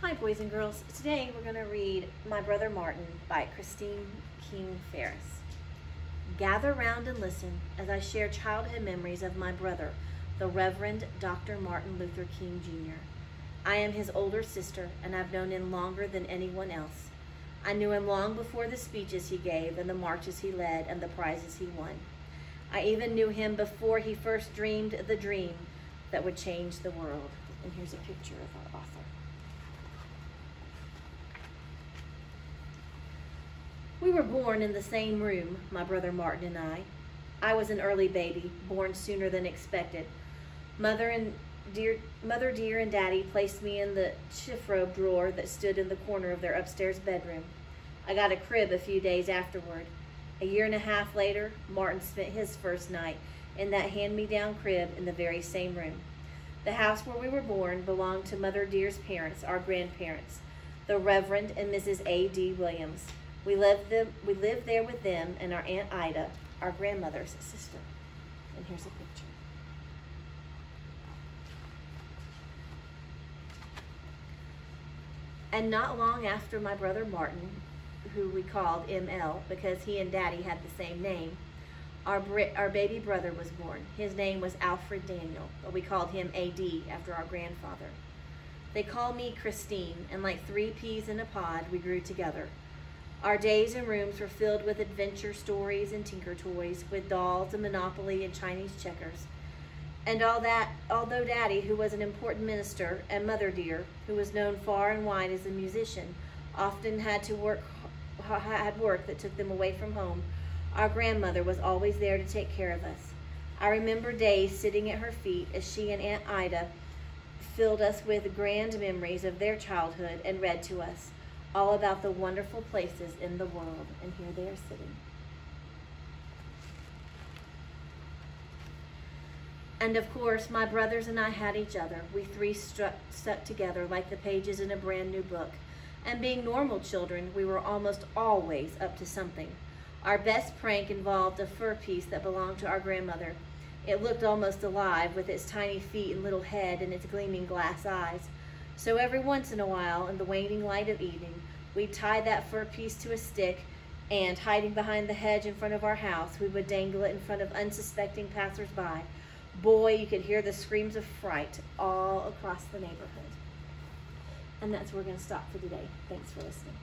Hi boys and girls. Today we're going to read My Brother Martin by Christine King Ferris. Gather round and listen as I share childhood memories of my brother, the Reverend Dr. Martin Luther King Jr. I am his older sister and I've known him longer than anyone else. I knew him long before the speeches he gave and the marches he led and the prizes he won. I even knew him before he first dreamed the dream that would change the world. And here's a picture of our author. We were born in the same room, my brother Martin and I. I was an early baby, born sooner than expected. Mother dear and Daddy placed me in the chiffrobe drawer that stood in the corner of their upstairs bedroom. I got a crib a few days afterward. A year and a half later, Martin spent his first night in that hand-me-down crib in the very same room. The house where we were born belonged to Mother Dear's parents, our grandparents, the Reverend and Mrs. A.D. Williams. We lived there with them and our Aunt Ida, our grandmother's sister. And here's a picture. And not long after my brother Martin, who we called ML because he and Daddy had the same name, our baby brother was born. His name was Alfred Daniel, but we called him AD after our grandfather. They called me Christine, and like 3 peas in a pod, we grew together. Our days and rooms were filled with adventure stories and tinker toys, with dolls and Monopoly and Chinese checkers. And all that, although Daddy, who was an important minister, and Mother Dear, who was known far and wide as a musician, often had work that took them away from home, our grandmother was always there to take care of us. I remember days sitting at her feet as she and Aunt Ida filled us with grand memories of their childhood and read to us all about the wonderful places in the world. And here they are sitting. And of course, my brothers and I had each other. We 3 stuck together like the pages in a brand new book. And being normal children, we were almost always up to something. Our best prank involved a fur piece that belonged to our grandmother. It looked almost alive with its tiny feet and little head and its gleaming glass eyes. So every once in a while, in the waning light of evening, we'd tie that fur piece to a stick and, hiding behind the hedge in front of our house, we would dangle it in front of unsuspecting passers-by. Boy, you could hear the screams of fright all across the neighborhood. And that's where we're going to stop for today. Thanks for listening.